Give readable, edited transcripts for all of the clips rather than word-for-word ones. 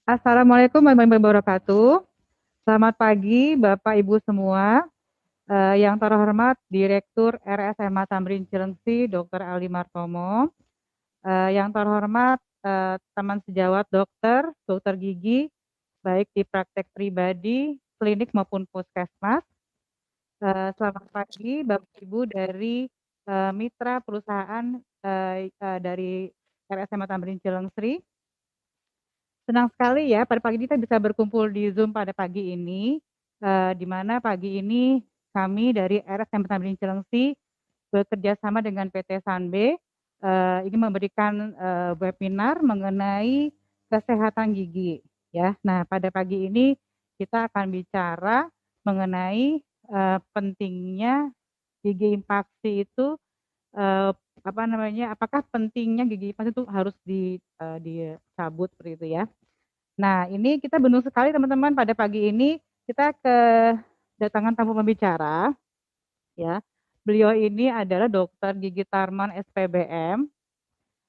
Assalamualaikum warahmatullahi wabarakatuh. Selamat pagi Bapak Ibu semua. Yang terhormat Direktur RSMA Tamrin Cilengsi, Dr. Ali Martomo. Yang terhormat teman sejawat dokter, dokter gigi, baik di praktek pribadi, klinik maupun puskesmas. Selamat pagi Bapak Ibu dari mitra perusahaan dari RSMA Tamrin Cilengsi. Senang sekali ya pada pagi ini kita bisa berkumpul di Zoom pada pagi ini, di mana pagi ini kami dari RSMA Tamrin Cilengsi bekerja sama dengan PT Sanbe ini memberikan webinar mengenai kesehatan gigi ya. Nah, pada pagi ini kita akan bicara mengenai pentingnya gigi impaksi itu apa namanya? Apakah pentingnya gigi impaksi itu harus dicabut seperti itu ya. Nah, ini kita beruntung sekali teman-teman pada pagi ini kita kedatangan tamu pembicara ya. Beliau ini adalah Dokter Gigi Tarman SPBM.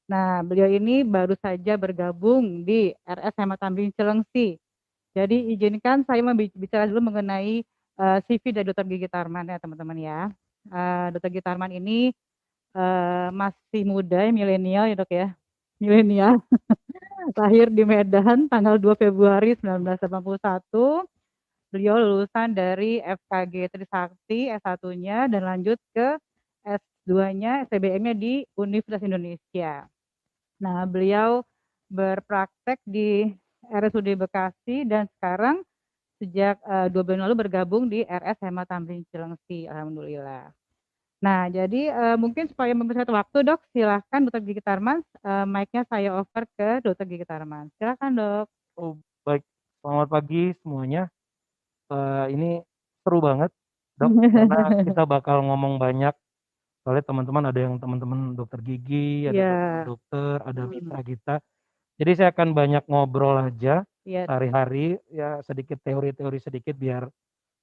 Nah, beliau ini baru saja bergabung di RSMA Tamrin Cilengsi. Jadi izinkan saya bicara dulu mengenai CV dari Dokter Gigi Tarman ya teman-teman ya. Dokter Gigi Tarman ini masih muda, milenial ya dok ya, milenial. Lahir di Medan tanggal 2 Februari 1981. Beliau lulusan dari FKG Trisakti S1-nya dan lanjut ke S2-nya, SPBM-nya di Universitas Indonesia. Nah, beliau berpraktek di RSUD Bekasi dan sekarang sejak 2 bulan lalu bergabung di RSMA Tamrin Cilengsi. Alhamdulillah. Nah, jadi mungkin supaya mempersingkat waktu, Dok, silahkan Dokter Gigi Tarman, mic-nya saya over ke Dokter Gigi Tarman. Silahkan, Dok. Oh, baik. Selamat pagi semuanya. Ini seru banget, Dok, karena kita bakal ngomong banyak. Soalnya teman-teman ada yang teman-teman dokter gigi, ada Iya. dokter-dokter, ada mitra kita. Jadi saya akan banyak ngobrol aja Iya. sehari-hari, ya sedikit teori-teori sedikit biar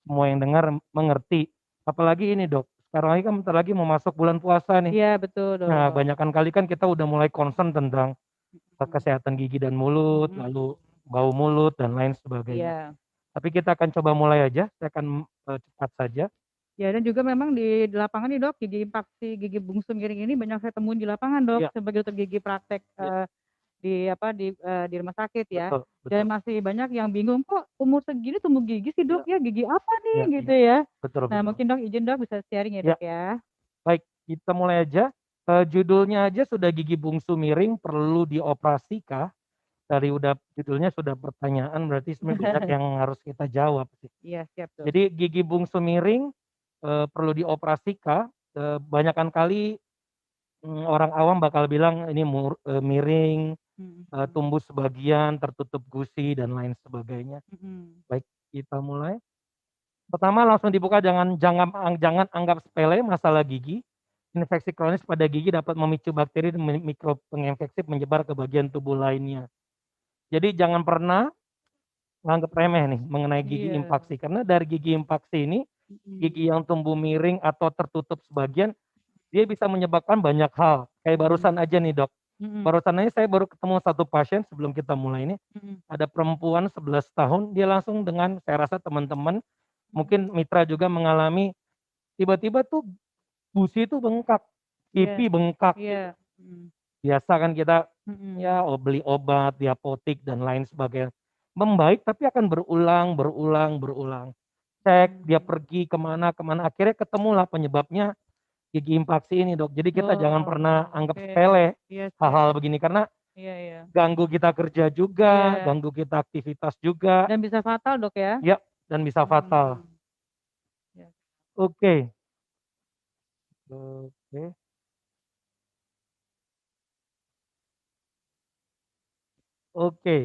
semua yang dengar mengerti. Apalagi ini, Dok, sekarang lagi kan bentar lagi mau masuk bulan puasa nih. Iya, betul, Nah, Dok. banyakan kali kan kita udah mulai concern tentang kesehatan gigi dan mulut, lalu bau mulut dan lain sebagainya. Iya. Tapi kita akan coba mulai aja, saya akan cepat saja. Ya, dan juga memang di lapangan nih, Dok, gigi impaksi, gigi bungsu miring ini banyak saya temuin di lapangan, Dok, Iya, sebagai dokter gigi praktek iya, di rumah sakit ya. betul, Dan betul. masih banyak yang bingung, kok umur segini tumbuh gigi sih, Dok Iya, ya? Gigi apa nih iya, gitu iya, ya? betul, Nah, betul. mungkin Dok izin Dok bisa sharing ya, Ya, Dok ya. baik, kita mulai aja. Judulnya aja sudah gigi bungsu miring perlu dioperasi kah? Dari udah judulnya sudah pertanyaan, berarti sebenarnya banyak yang harus kita jawab sih. Iya, siap, Dok. Jadi gigi bungsu miring perlu dioperasi kah? Banyakkan kali orang awam bakal bilang ini miring, Mhm. tumbuh sebagian, tertutup gusi dan lain sebagainya. Mhm. Baik, kita mulai. Pertama langsung dibuka, jangan anggap sepele masalah gigi. Infeksi kronis pada gigi dapat memicu bakteri dan mikrob penginfeksi menyebar ke bagian tubuh lainnya. Jadi jangan pernah nganggap remeh nih mengenai gigi Iya. impaksi, karena dari gigi impaksi ini, Mhm. gigi yang tumbuh miring atau tertutup sebagian, dia bisa menyebabkan banyak hal. Kayak Mhm. barusan aja nih, Dok. Mhm. Barusan aja saya baru ketemu satu pasien sebelum kita mulai ini. Mhm. Ada perempuan 11 tahun, dia langsung dengan, saya rasa teman-teman Mhm. mungkin mitra juga mengalami, tiba-tiba tuh gusi itu bengkak, Iya. pipi bengkak Iya. gitu. Mhm. Biasa kan kita Mhm. ya beli obat di apotik dan lain sebagainya. Membaik tapi akan berulang, berulang, berulang. Cek dia Mhm. pergi kemana kemana, akhirnya ketemulah penyebabnya gigi impaksi ini, Dok. Jadi kita jangan pernah Oh, anggap oke. sepele Iya, siap. hal-hal begini, karena Iya, iya. ganggu kita kerja juga, Iya. ganggu kita aktivitas juga, Dan bisa fatal, Dok ya? ya, dan bisa fatal. Mhm. Ya. Oke. Oke. Oke.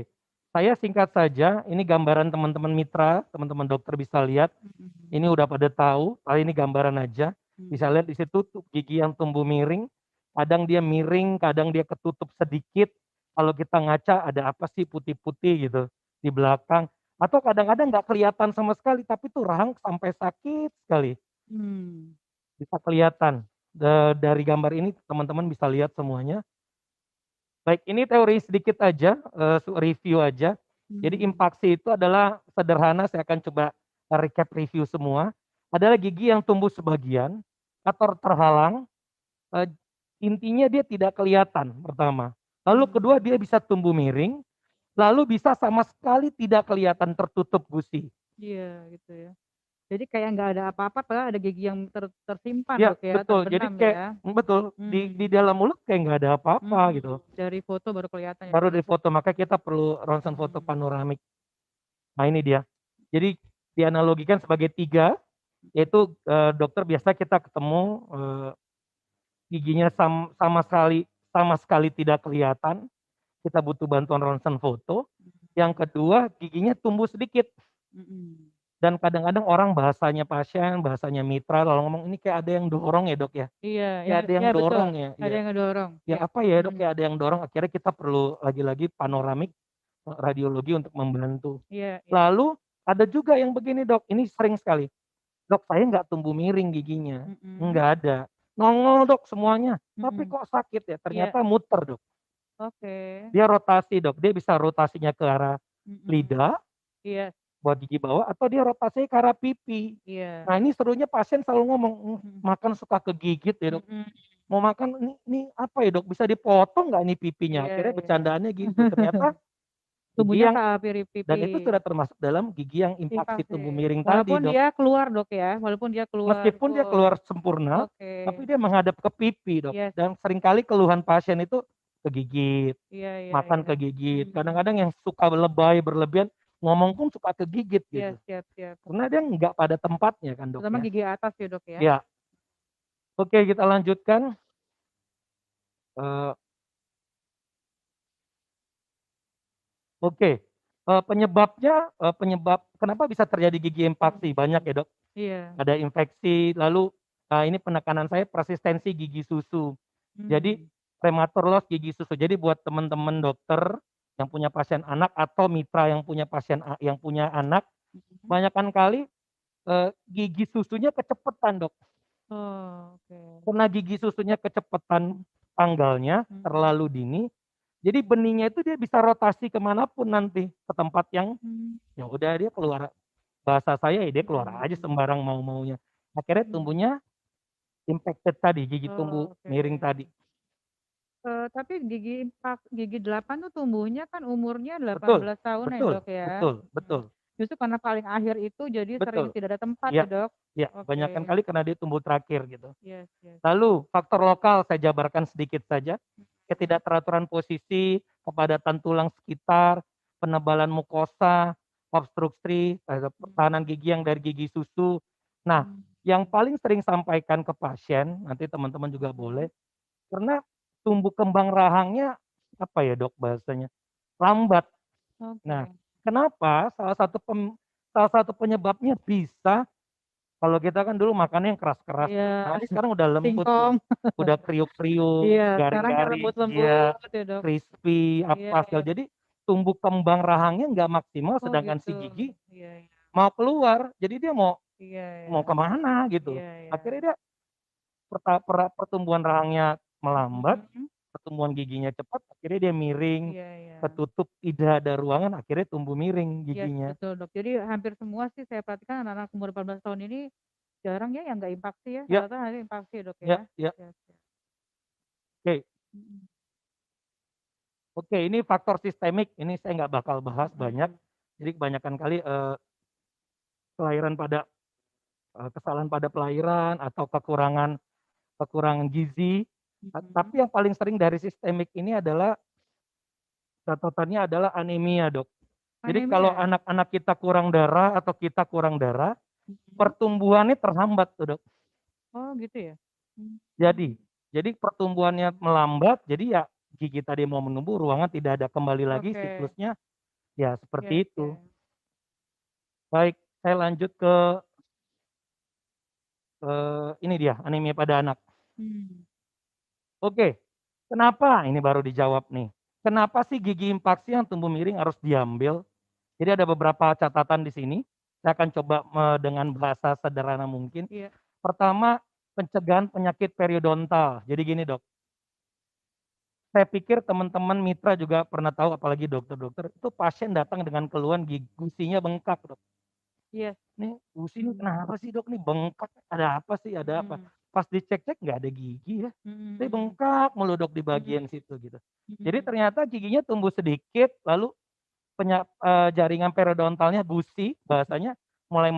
Saya singkat saja, ini gambaran teman-teman mitra, teman-teman dokter bisa lihat. Mhm. Ini udah pada tahu, kali ini gambaran aja. Bisa Mhm. lihat di situ gigi yang tumbuh miring. Kadang dia miring, kadang dia ketutup sedikit. Kalau kita ngaca ada apa sih putih-putih gitu di belakang. Atau kadang-kadang nggak kelihatan sama sekali, tapi tuh rahang sampai sakit sekali. Mmm. Bisa kelihatan. Dari gambar ini teman-teman bisa lihat semuanya. Baik, ini teori sedikit aja, review aja. Jadi Hmm. impaksi itu adalah sederhana, saya akan coba recap review semua. Adalah gigi yang tumbuh sebagian atau terhalang, eee, intinya dia tidak kelihatan pertama. Lalu kedua Hmm. dia bisa tumbuh miring, lalu bisa sama sekali tidak kelihatan tertutup gusi. Iya gitu ya. Jadi kayak nggak ada apa-apa padahal ada gigi yang tersimpan Ya Dok ya, betul, jadi terbenam kayak ya? betul, di Mmm, dalam mulut kayak nggak ada apa-apa gitu. dari foto baru kelihatan ya Baru Dok? di foto, makanya kita perlu ronsen foto Mmm, panoramik. Nah ini dia. Jadi dianalogikan sebagai 3, yaitu, dokter biasa kita ketemu, giginya sama sekali tidak kelihatan, kita butuh bantuan ronsen foto. Yang kedua, giginya tumbuh sedikit mhm. dan kadang-kadang orang bahasanya pasien, bahasanya mitra kalau ngomong, "Ini kayak ada yang dorong ya, Dok, ya? Iya, Kayak ada yang iya betul, dorong ya?" ada Iya. yang ngedorong, "Ya ya, apa ya, Dok? mhm, Kayak ada yang dorong." Akhirnya kita perlu lagi-lagi panoramik, radiologi untuk membantu. iya iya, Lalu ada juga yang begini, Dok, ini sering sekali, "Dok, saya nggak tumbuh miring giginya." mhm, "Enggak ada." "Nongol, Dok, semuanya." "Tapi mhm, kok sakit ya?" iya, Ternyata muter, Dok. oke, Dia rotasi, Dok. Dia bisa rotasinya ke arah mhm, lidah iya buat gigi bawah atau dia rotasinya ke arah pipi. iya, Nah, ini serunya pasien selalu ngomong, mhm makan suka kegigit ya, Dok. mhm, Mau makan, "Ini apa ya, Dok? Bisa dipotong nggak ini pipinya?" iya Akhirnya iya. bercandaannya gitu. Ternyata gigi Tumbuhnya yang ke pipi pipi, dan itu sudah termasuk dalam gigi yang impaksi invasif, tumbuh miring tadi, walaupun Dok. dia keluar Dok ya, walaupun dia keluar Meskipun dia full, keluar sempurna, oke, tapi dia menghadap ke pipi, Dok. yes, Dan seringkali keluhan pasien itu kegigit, iya iya makan iya, kegigit. mmm, Kadang-kadang yang suka lebay, berlebihan, ngomong pun suka kegigit iya gitu. siap siap, Karena dia nggak pada tempatnya kan, Dok, terutama ya. gigi atas ya Dok ya? Ya, oke kita lanjutkan, eee, oke, penyebab kenapa bisa terjadi gigi impaksi? Banyak Mhm, ya, Dok. iya, Ada infeksi, lalu, ini penekanan saya persistensi gigi susu. Jadi mmm, prematur loss gigi susu. Jadi buat teman-teman dokter yang punya pasien anak atau mitra yang punya yang punya anak, mhm, kebanyakan kali, gigi susunya kecepatan, Dok. oh oke, Karena gigi susunya kecepatan tanggalnya mhm, terlalu dini, jadi benihnya itu dia bisa rotasi ke manapun nanti, ke tempat yang mmm, ya udah dia keluar, bahasa saya ya dia keluar aja mhm, sembarang mau-maunya. Akhirnya mhm, tumbuhnya impacted tadi, gigi tumbuh oh oke. miring tadi. Tapi gigi 8 tuh tumbuhnya kan umurnya delapan Betul, belas tahun ya, betul, Dok, ya? betul, Mhm. betul, Justru karena paling akhir itu jadi sering betul. tidak ada tempat Iya, ya, Dok? iya, Oke. kebanyakan kali karena dia tumbuh terakhir gitu. Yes yes. Lalu faktor lokal saya jabarkan sedikit saja, Mhm, ketidakteraturan posisi, kepadatan tulang sekitar, penebalan mukosa, obstruksi, pertahanan mmm, gigi yang dari gigi susu. Nah, mmm, yang paling sering sampaikan ke pasien, nanti teman-teman juga boleh, mhm, karena tumbuh kembang rahangnya, apa ya Dok bahasanya, lambat. Nah, oke. kenapa? Salah satu penyebabnya bisa kalau kita kan dulu makannya yang keras-keras, Dok. Iya, Nah, ini sekarang udah lembut, Dok. singkong. Udah kriuk-kriuk, Iya, sekarang yang garing-garing, iya, lembut-lembut ya, Dok? crispy, Iya apa iya. segala. Jadi tumbuh kembang rahangnya nggak maksimal, Oh sedangkan gitu. si gigi Iya iya. mau keluar. Jadi dia mau Iya iya. mau ke mana gitu. Iya iya. Akhirnya dia pertumbuhan rahangnya melambat, Mhm, pertumbuhan giginya cepat, akhirnya dia miring, iya iya. ketutup, tidak ada ruangan, akhirnya tumbuh miring Yes, giginya. betul, Dok. Jadi hampir semua sih saya perhatikan anak-anak umur 18 tahun ini jarang ya yang nggak impaksi ya, Ya, rata-rata ada impaksi ya, Dok, ya? ya, ya. Yes yes. Oke, Mhm, oke, ini faktor sistemik, ini saya nggak bakal bahas banyak. mhm, Jadi kebanyakan kali, kelahiran pada kesalahan pada pelahiran atau kekurangan kekurangan gizi, mhm. tapi yang paling sering dari sistemik ini adalah catatannya adalah anemia, Dok. Jadi kalau Anemia ya? anak-anak kita kurang darah atau kita kurang darah, Mhm. pertumbuhannya terhambat tuh, Dok. Oh gitu ya? Mmm, Jadi jadi pertumbuhannya melambat, jadi ya gigi tadi mau menumbuh, ruangan tidak ada, kembali lagi oke. siklusnya ya Yes seperti itu. yes. Baik, saya lanjut ke, ini dia anemia pada anak. Mmm, Oke, kenapa? Ini baru dijawab nih. Kenapa sih gigi impaksi yang tumbuh miring harus diambil? Jadi ada beberapa catatan di sini, saya akan coba dengan bahasa sederhana mungkin. iya. Pertama, pencegahan penyakit periodontal. Jadi gini, Dok, Saya pikir teman-teman mitra juga pernah tahu, apalagi dokter-dokter, itu pasien datang dengan keluhan gusinya bengkak, Dok. Iya. "Nih gusi ini Mhm. kenapa sih, Dok, nih bengkak, ada apa sih, ada apa?" Mhm. Pas dicek-cek nggak ada gigi ya, Mhm tapi mhm. bengkak mulu, Dok, di Mhm. bagian situ gitu. Jadi Mhm. ternyata giginya tumbuh sedikit, lalu jaringan periodontalnya gusi bahasanya, mulai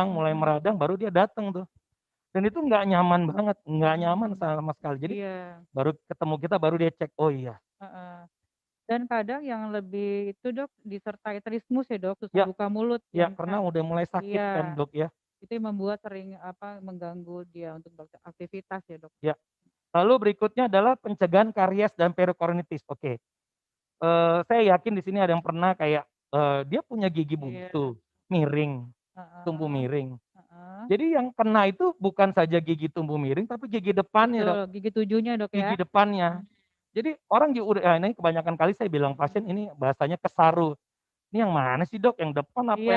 Mhm. meradang baru dia datang tuh. Dan itu nggak nyaman banget, nggak nyaman Mhm. sama sekali. Jadi Iya. baru ketemu kita baru dia cek, oh iya, Heeh. Dan kadang yang lebih itu Dok, disertai trismus ya Dok, susah ya buka mulut ya yang karena udah mulai sakit kan, iya, Dok, ya. itu yang membuat sering apa, mengganggu dia untuk beraktivitas ya Dok. Ya, lalu berikutnya adalah pencegahan karies dan perikoronitis. Oke, saya yakin di sini ada yang pernah kayak, dia punya gigi Iya. buntu, miring, tumbuh Heeh. miring. Heeh. Jadi yang kena itu bukan saja gigi tumbuh miring, tapi gigi depannya, Betul, Dok, gigi tujuhnya Dok ya? gigi depannya. Mhm. Jadi orang juga udah ini kebanyakan kali saya bilang pasien Mhm. ini bahasanya kesaru, "Ini yang mana sih, Dok? Yang Iya,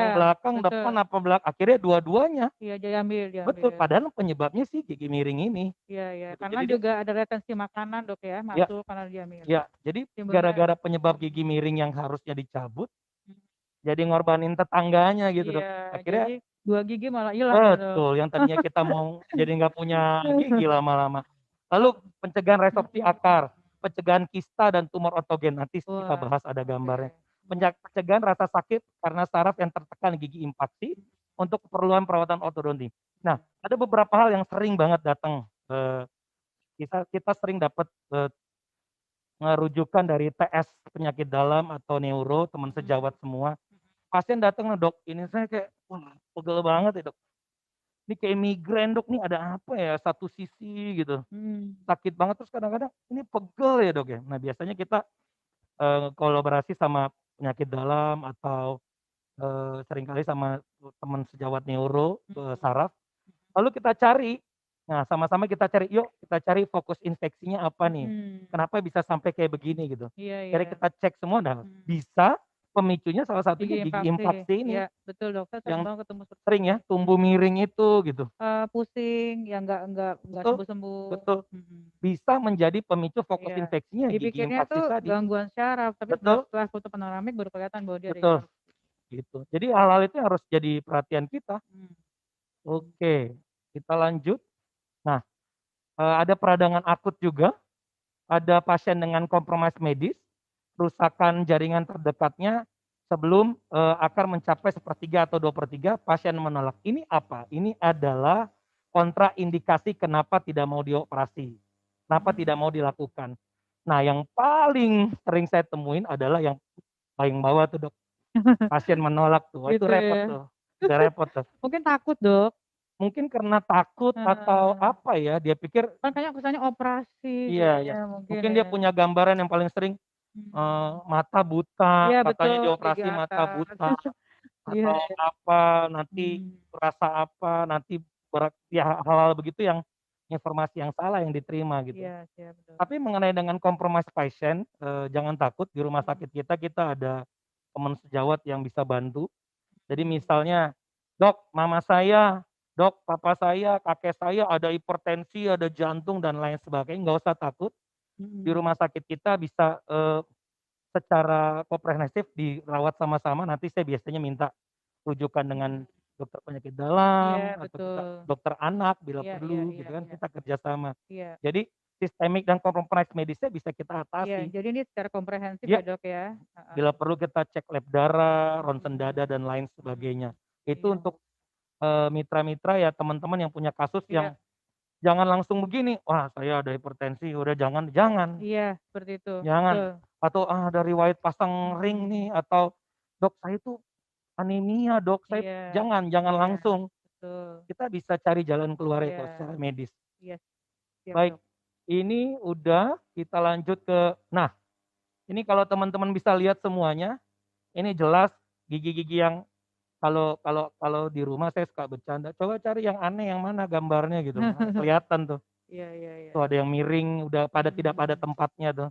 depan betul. apa akhirnya dua-duanya. Iya, diambil Betul, diambil. padahal penyebabnya sih gigi miring ini, Iya iya, gitu. karena Jadi dia juga ada retensi makanan Dok ya, ya masuk karena diambil. ya, jadi Timbulnya gara-gara penyebab gigi mhm. miring yang harusnya dicabut, Mhm. jadi ngorbanin tetangganya gitu, Iya, Dok. jadi Akhirnya 2 gigi malah hilang gitu. betul, yang tadinya kita mau jadi nggak punya gigi lama-lama. Lalu pencegahan resorpsi Mhm. akar, pencegahan kista dan tumor otogen, nanti kita Wah, bahas ada oke. gambarnya. Mhm. Pencegahan rasa sakit karena saraf yang tertekan gigi impaksi untuk keperluan perawatan ortodonti. Nah, Mhm. ada beberapa hal yang sering banget datang, kita kita sering dapat, rujukan dari TS penyakit dalam atau neuro, teman Mhm. sejawat semua. Pasien datang, "Dok, ini saya kayak, wah pegel banget ya, Dok. Ini kayak migrain, Dok, nih ada apa ya, satu sisi gitu, Mhm. sakit banget terus kadang-kadang ini pegel ya, Dok, ya." Nah biasanya kita, kolaborasi sama penyakit dalam atau, seringkali sama teman sejawat neuro, Mhm. saraf, lalu kita cari, nah sama-sama kita cari, "Yuk kita cari fokus infeksinya apa nih? Mhm. Kenapa bisa sampai kayak begini?" Gitu. Iya iya. Akhirnya kita cek semua, nah Mhm. bisa pemicunya salah satunya Gigi gigi impaksi, impaksi ini, iya betul Dok, saya sering yang banget ketemu seperti sering itu. ya, tumbuh miring itu gitu. Pusing, yang nggak Betul sembuh-sembuh. betul. Mhm. Bisa menjadi pemicu fokus Iya, infeksinya gigi dipikirnya tuh impaksi tadi. gangguan syaraf, tapi Betul setelah foto panoramik baru kelihatan bahwa dia ada betul, infarksi. gitu. Jadi hal-hal itu harus jadi perhatian kita. Mhm. Mhm. Oke, kita lanjut. Nah, ada peradangan akut juga, ada pasien dengan kompromis medis, kerusakan jaringan terdekatnya sebelum, akar mencapai 1/3 atau 2/3 pasien menolak. Ini apa? Ini adalah kontraindikasi kenapa tidak mau dioperasi, kenapa tidak Mhm. mau dilakukan. Nah, yang paling sering saya temuin adalah yang paling bawah tuh, Dok, pasien menolak tuh, wah itu Gitu repot ya. tuh, udah repot tuh. Mungkin takut Dok. Mungkin karena takut atau Heeh. apa ya, dia pikir Kan kayaknya kesannya operasi iya iya, kayaknya mungkin mungkin ya. dia punya gambaran yang paling sering, Mhm. mata buta, Iya betul, katanya gigi dioperasi mata atas. buta, Iya atau iya. apa, nanti Mhm. rasa apa, nanti ya hal-hal begitu yang informasi yang salah yang diterima gitu. Iya iya betul. Tapi mengenai dengan compromise pasien, jangan takut di rumah Mhm. sakit kita ada teman sejawat yang bisa bantu. Jadi Mhm. misalnya, "Dok, mama saya, Dok, papa saya, kakek saya ada hipertensi, ada jantung dan lain sebagainya, nggak usah takut, di Mhm. rumah sakit kita bisa, secara komprehensif dirawat sama-sama, nanti saya biasanya minta rujukan dengan Mhm. dokter penyakit Iya dalam, atau kita betul. dokter anak bila Iya iya perlu iya gitu kan, iya. kita kerjasama. Iya. Jadi sistemik dan kompromis medisnya bisa kita Iya, atasi. jadi ini secara komprehensif Ya, ya Dok ya? Heeh. bila perlu kita cek lab darah, ronsen Mhm. dada dan lain Mhm. sebagainya. Itu Iya. untuk, mitra-mitra ya teman-teman yang punya kasus Iya yang jangan langsung begini, "Wah saya ada hipertensi, udah jangan." Jangan iya, seperti itu, jangan. betul. Atau, "Ah ada riwayat pasang ring Mhm. nih," atau, "Dok saya itu anemia, Dok, saya." Iya Jangan jangan iya, langsung. betul. Kita bisa cari jalan keluarnya kok Iya secara medis. iya, siap Baik, Dok. ini udah, kita lanjut ke nah, ini kalau teman-teman bisa lihat semuanya, ini jelas gigi-gigi yang kalau di rumah saya suka bercanda, "Coba cari yang aneh yang mana gambarnya," gitu. Nah, kelihatan tuh. Iya iya iya. Tuh ada yang miring, udah tidak pada Mhm. tempatnya tuh.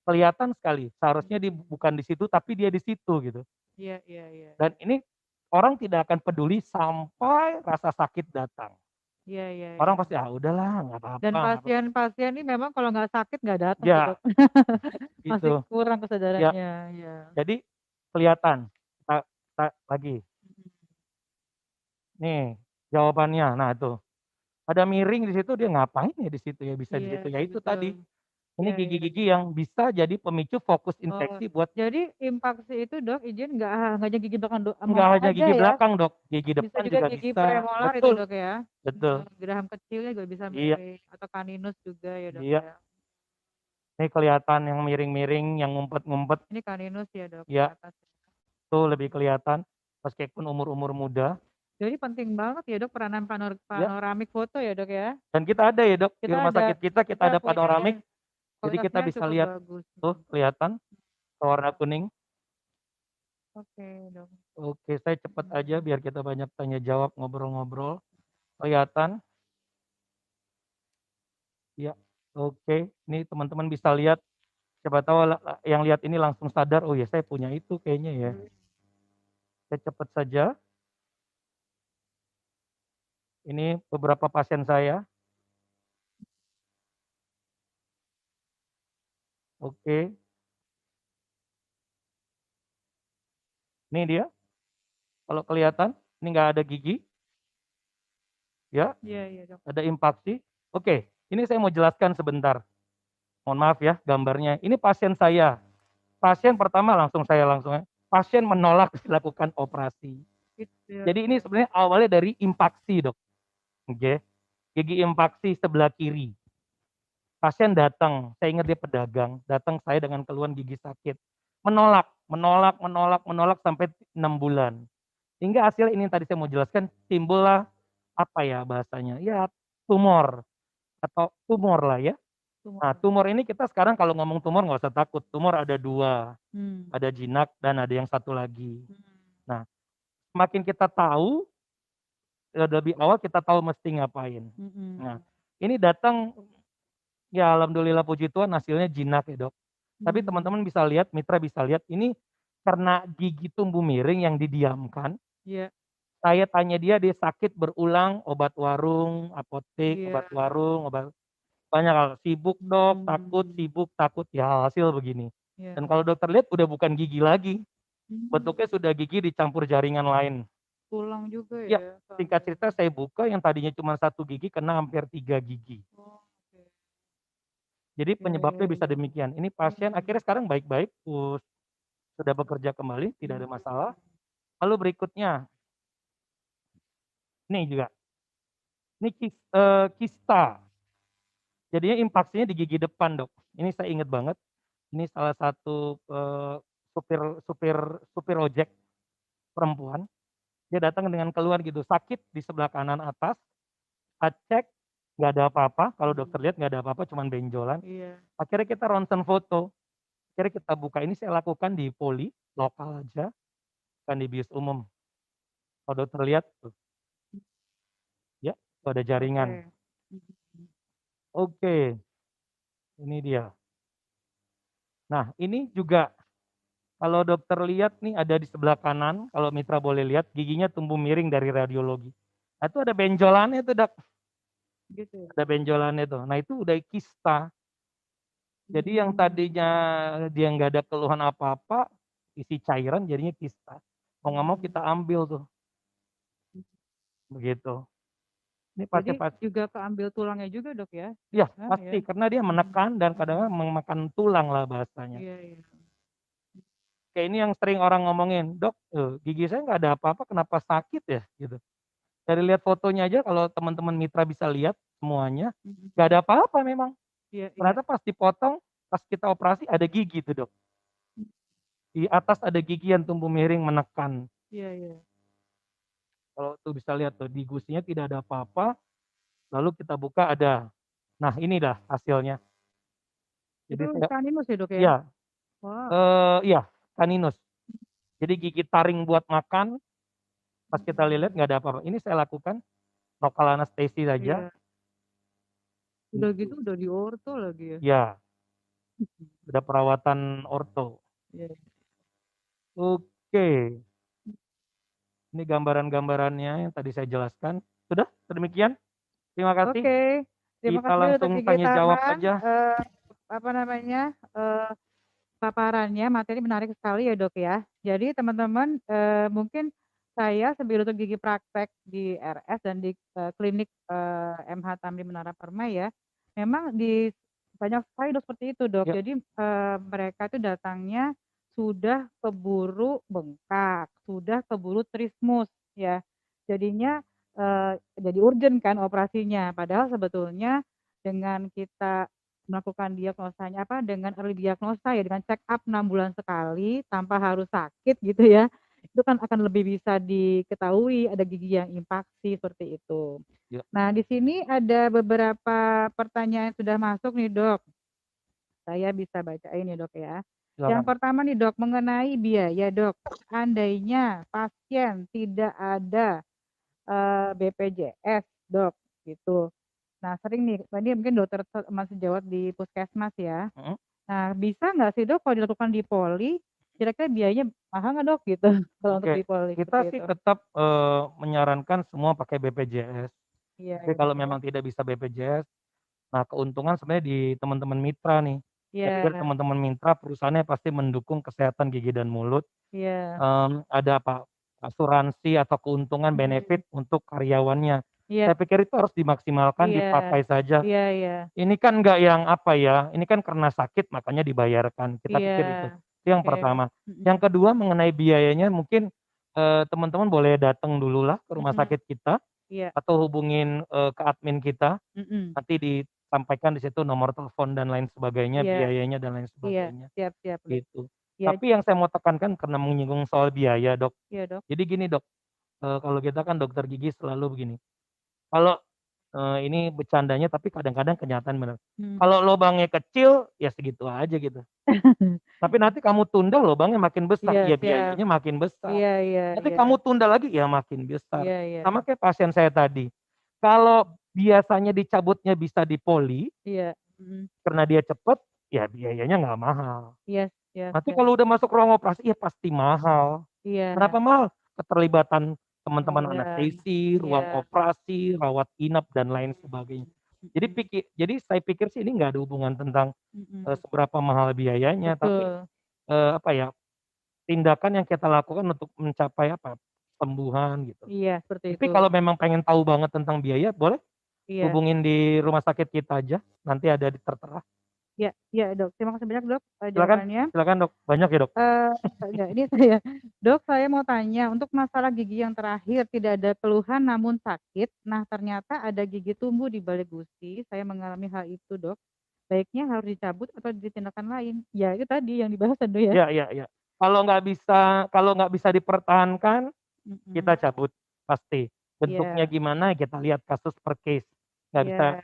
Kelihatan sekali, seharusnya Mhm. bukan di situ, tapi dia di situ gitu. Iya iya iya Dan iya. ini orang tidak akan peduli sampai rasa sakit datang. Iya iya Orang iya. pasti, "Ah, udahlah nggak Dan apa-apa nggak apa." pasien-pasien ini memang kalau nggak sakit nggak datang tuh, Ya, Dok. Masih gitu. kurang Ya, kesadarannya, iya. jadi kelihatan. Kita lagi, Mhm. nih jawabannya. Nah tuh, ada miring di situ, dia ngapain ya di situ ya, bisa di Iya, situ. Ya itu betul. tadi, ini Iya iya. gigi-gigi yang bisa jadi pemicu fokus Oh, infeksi buat jadi impaksi itu, Dok, izin nggak hanya gigi belakang nggak hanya aja gigi ya? belakang, Dok, gigi Bisa depan juga juga gigi bisa. premolar itu, Betul Dok, ya? betul. Geraham kecilnya juga bisa Iya miring atau kaninus juga ya, Dok, iya. ya? Ini kelihatan yang miring-miring, yang ngumpet-ngumpet, Ini kaninus ya, Dok, di ya, atas. tuh lebih kelihatan meskipun umur-umur muda. Jadi penting banget ya, Dok, peranan Ya, panoramik foto ya, Dok, ya? dan kita ada ya, Dok, di Kita rumah ada sakit kita kita ada punya ya, panoramik, jadi kita kualitasnya bisa cukup lihat bagus. tuh kelihatan warna kuning. Oke, Dok. Oke, saya cepet aja biar kita banyak tanya jawab, ngobrol-ngobrol. Kelihatan? Ya, oke. Ini teman-teman bisa lihat, siapa tahu yang lihat ini langsung sadar, "Oh ya saya punya itu kayaknya ya." Mhm. Saya cepet saja, ini beberapa pasien saya. Oke, ini dia, kalau kelihatan, ini nggak ada gigi, ya, Iya iya, Dok. ada impaksi. Oke, ini saya mau jelaskan sebentar. Mohon maaf ya gambarnya. Ini pasien saya. Pasien pertama pasien menolak dilakukan operasi. Iya Jadi ini iya. sebenarnya awalnya dari impaksi, Dok. Oke. Gigi impaksi sebelah kiri. Pasien datang, saya ingat dia pedagang, datang saya dengan keluhan gigi sakit. Menolak, menolak, menolak, menolak sampai 6 bulan. Hingga hasil ini yang tadi saya mau jelaskan, timbullah apa ya bahasanya, ya tumor atau tumor lah ya. Nah, Tumor. tumor ini kita sekarang kalau ngomong tumor nggak usah takut, tumor ada 2, Mmm. ada jinak dan ada yang satu lagi. Mhm. Nah, semakin kita tahu, lebih awal kita tahu mesti ngapain. Nah, Mhm. ini datang, ya alhamdulillah puji Tuhan hasilnya jinak ya, Dok. Tapi Mmm. teman-teman bisa lihat, mitra bisa lihat, ini karena gigi tumbuh miring yang didiamkan, Iya saya tanya dia, dia sakit berulang, obat warung, apotek, iya. obat warung, banyak hal, Mmm. sibuk, takut, ya hasil begini. Iya. Dan kalau dokter lihat udah bukan gigi lagi, Mmm. bentuknya sudah gigi dicampur jaringan lain. Tulang juga Ya, ya singkat keambil. cerita saya buka yang tadinya cuma satu gigi kena hampir 3 gigi. Oh, oke. Jadi Iya iya penyebabnya bisa iya. demikian. Ini pasien Mhm. akhirnya sekarang baik-baik, sudah bekerja kembali, tidak ada Mmm. masalah. Lalu berikutnya, ini juga, ini kista. Jadinya impaksinya di gigi depan, Dok. Ini saya ingat banget, ini salah satu, supir supir supir ojek perempuan, dia datang dengan keluhan gitu, sakit di sebelah kanan atas, cek, nggak ada apa-apa, kalau dokter Mmm. lihat nggak ada apa-apa, cuman benjolan. Iya. Akhirnya kita ronsen foto, akhirnya kita buka, ini saya lakukan di poli, lokal aja, bukan di bius umum. Kalau dokter lihat tuh, ya, tuh ada jaringan. Oke. Mhm. Oke, ini dia. Nah, ini juga kalau dokter lihat nih ada di sebelah kanan, kalau mitra boleh lihat giginya tumbuh miring dari radiologi. Nah, itu ada benjolannya tuh, Dok, Gitu ya? ada benjolannya tuh. Nah, itu udah kista. Jadi yang Mmm. tadinya dia nggak ada keluhan apa-apa, isi cairan jadinya kista. Mau nggak mau Mmm. kita ambil tuh, begitu. Ini Jadi pasien-pasien, juga keambil tulangnya juga, Dok, ya? iya Bisa ya? pasti karena dia Mhm. menekan dan kadang-kadang Mhm. memakan tulang lah bahasanya. Iya iya. Kayak ini yang sering orang ngomongin, "Dok, gigi saya nggak ada apa-apa kenapa sakit ya?" Gitu. Dari lihat fotonya aja kalau teman-teman mitra bisa lihat semuanya, nggak ada Mhm. apa-apa memang. Iya iya. Ternyata pas dipotong, pas kita operasi ada gigi tuh, Dok. Di atas ada gigi yang tumbuh miring menekan. Iya iya. Kalau tuh bisa lihat tuh di gusinya tidak ada apa-apa, lalu kita buka ada. Nah, inilah hasilnya. Jadi Itu saya, kaninus ya, Dok, ya? iya, Wow. iya, kaninus. Jadi gigi taring buat makan, pas kita lihat Mhm. nggak ada apa-apa. Ini saya lakukan lokal anestesi saja, Iya. Udah gitu gitu. udah di orto lagi ya? Ya, Mhm. udah perawatan orto. Iya. Oke, ini gambaran-gambarannya yang tadi saya jelaskan. Sudah, demikian? Terima kasih, Oke, terima kita kasih Dokter langsung Gigi tanya jawab Tarman, aja. apa namanya, paparannya materi menarik sekali ya, Dok, ya. Jadi teman-teman, mungkin saya sebagai dokter gigi praktek di RS dan di, klinik, MH Tamrin Menara Permai ya, memang di banyak sekali Dok seperti itu, Dok. Ya, Jadi, mereka itu datangnya sudah keburu bengkak, sudah keburu trismus ya. Jadinya, jadi urgent kan operasinya, padahal sebetulnya dengan kita melakukan diagnosanya dengan early diagnosa ya, dengan check up 6 bulan sekali tanpa harus sakit gitu ya, itu kan akan lebih bisa diketahui ada gigi yang impaksi seperti itu. ya, Nah, di sini ada beberapa pertanyaan yang sudah masuk nih, Dok. Saya bisa bacain ya, Dok, ya. Yang silakan. pertama nih, Dok, mengenai biaya, Dok. Seandainya pasien tidak ada, BPJS, Dok, gitu. Nah, sering nih, tadi mungkin dokter masih jawab di puskesmas ya. Mhm, Nah, bisa nggak sih, Dok, kalau dilakukan di poli, kira-kira biayanya mahal nggak, Dok, gitu, kalau untuk oke. di poli, Kita seperti sih itu? tetap, menyarankan semua pakai BPJS, Iya tapi ya, kalau Dok, ya. memang tidak bisa BPJS, nah keuntungan sebenarnya di teman-teman mitra nih. Saya pikir Iya teman-teman mitra perusahaannya pasti mendukung kesehatan gigi dan mulut, iya, ada apa, asuransi atau keuntungan mhm, benefit untuk karyawannya. iya Saya pikir itu harus dimaksimalkan, iya dipakai saja. iya iya Ini kan nggak yang apa ya, ini kan karena sakit makanya dibayarkan, kita iya, pikir itu. Itu yang oke, pertama. mhm Yang kedua mengenai biayanya mungkin, teman-teman boleh datang dululah ke rumah mhm, sakit kita iya, atau hubungin, ke admin kita, mhm, nanti disampaikan di situ nomor telepon dan lain sebagainya, iya biayanya dan lain iya, sebagainya, siap siap, Dok. gitu. Iya Tapi yang saya mau tekankan karena menyinggung soal biaya, Dok. iya, Dok, Jadi gini, Dok, kalau kita kan dokter gigi selalu begini, kalau ini bercandanya tapi kadang-kadang kenyataan bener. mhm. Kalau lobangnya kecil, ya segitu aja gitu. Tapi nanti kamu tunda lobangnya makin besar, Iya, ya siap. biayanya makin besar. Iya iya Nanti iya. kamu tunda lagi, ya makin besar. Iya iya. Sama kayak pasien saya tadi. Kalau biasanya dicabutnya bisa di poli, Iya, mhm. karena dia cepet, ya biayanya nggak mahal. Iya iya Nanti siap. kalau udah masuk ruang operasi, ya pasti mahal. Iya Kenapa mahal? Keterlibatan teman-teman iya anestesi, iya, ruang operasi, rawat inap, dan lain sebagainya. mhm Jadi saya pikir sih ini nggak ada hubungan tentang, mhm. seberapa mahal biayanya, tapi, Betul. apa ya, tindakan yang kita lakukan untuk mencapai apa, kesembuhan gitu. Iya, seperti Tapi itu. kalau memang pengen tahu banget tentang biaya, boleh Iya hubungin di rumah sakit kita aja, nanti ada di tertera. iya iya, Dok. Terima kasih banyak, Dok, Silakan jawabannya. silakan Dok, banyak ya Dok? Enggak, ini saya Dok, saya mau tanya, untuk masalah gigi yang terakhir tidak ada keluhan namun sakit, nah ternyata ada gigi tumbuh di balik gusi, saya mengalami hal itu, Dok. Baiknya harus dicabut atau ditindakan lain? Ya itu tadi yang dibahas tadi ya? Iya iya iya. Kalau nggak bisa dipertahankan, kita Mhm. cabut, pasti. Bentuknya Iya gimana, kita lihat kasus per case. Nggak bisa iya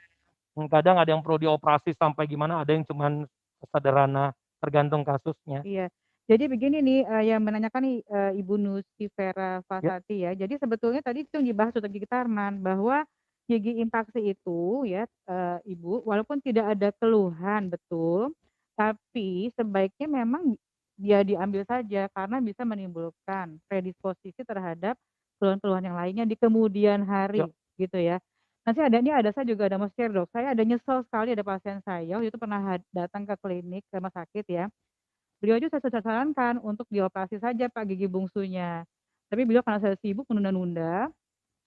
kadang ada yang perlu dioperasi sampai gimana, ada yang cuman sederhana, tergantung kasusnya. iya. Jadi begini nih, yang menanyakan nih, Ibu Nusifera Ya Fasati ya, jadi sebetulnya tadi itu yang dibahas Dokter Gigi Tarman, bahwa gigi impaksi itu ya, Ibu, walaupun tidak ada keluhan betul, tapi sebaiknya memang dia diambil saja karena bisa menimbulkan predisposisi terhadap keluhan-keluhan yang lainnya di kemudian ya hari, gitu ya. Saya juga ada mau share, Dok, saya ada nyesel sekali ada pasien saya waktu itu pernah datang ke klinik, ke rumah sakit ya. Beliau aja saya sarankan untuk dioperasi saja Pak gigi bungsunya. Tapi beliau karena saya sibuk menunda-nunda,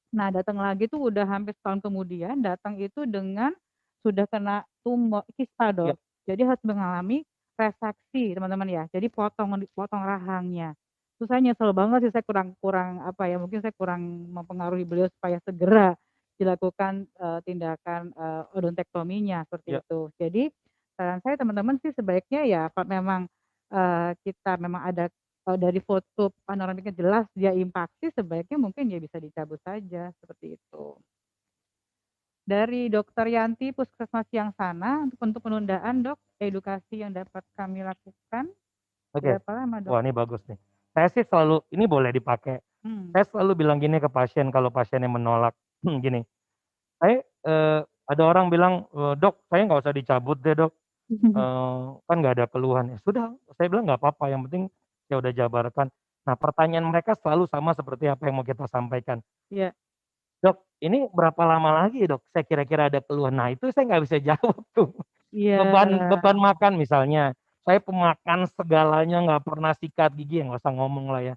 nah datang lagi tuh udah hampir setahun kemudian, datang itu dengan sudah kena kista ya, Dok. Jadi harus mengalami reseksi teman-teman ya, jadi potong rahangnya. Terus saya nyesel banget sih, saya kurang kurang apa ya, mungkin saya kurang mempengaruhi beliau supaya segera dilakukan, tindakan, odontektominya seperti ya. itu. Jadi saran saya teman-teman sih sebaiknya ya kalau memang, kita memang ada dari foto panoramiknya jelas dia impaksi, sebaiknya mungkin ya bisa dicabut saja, seperti itu. Dari Dokter Yanti Puskesmas yang sana, untuk penundaan Dok, edukasi yang dapat kami lakukan Oke. berapa lama Dok? Wah ini bagus nih. Saya sih selalu ini boleh dipakai. Mmm. Saya selalu bilang gini ke pasien kalau pasiennya menolak, gini, saya ada orang bilang, "Dok, saya nggak usah dicabut deh Dok, kan nggak ada keluhan." Ya sudah, saya bilang, "Nggak apa-apa, yang penting saya udah jabarkan." Nah pertanyaan mereka selalu sama seperti apa yang mau kita sampaikan. Iya "Dok, ini berapa lama lagi ya, Dok, saya kira-kira ada keluhan?" Nah, itu saya nggak bisa jawab tuh. Iya. Beban beban makan misalnya, saya pemakan segalanya nggak pernah sikat gigi, ya nggak usah ngomong lah ya.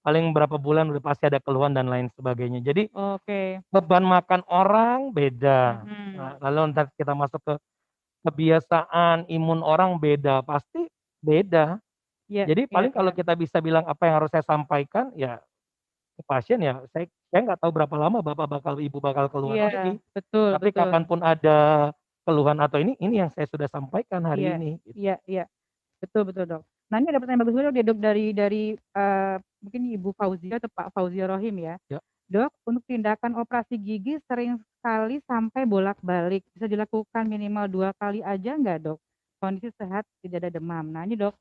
Paling berapa bulan udah pasti ada keluhan dan lain sebagainya. Jadi Oke. beban makan orang beda, Mhm. lalu entar kita masuk ke kebiasaan imun orang beda, pasti beda. Iya Jadi iya paling iya. kalau kita bisa bilang apa yang harus saya sampaikan, ya ke pasien ya saya nggak tahu berapa lama Bapak Ibu bakal keluhan Iya, lagi, betul tapi betul. kapan pun ada keluhan atau ini yang saya sudah sampaikan Iya hari ini, gitu. iya iya. Betul betul, Dok. Nah, ini ada pertanyaan bagus juga nih, Dok, dari mungkin Ibu Fauzia atau Pak Fauzia Rohim ya. Ya. Dok, untuk tindakan operasi gigi sering sekali sampai bolak-balik, bisa dilakukan minimal 2 kali aja nggak, Dok? Kondisi sehat, tidak ada demam. Nah, ini, Dok,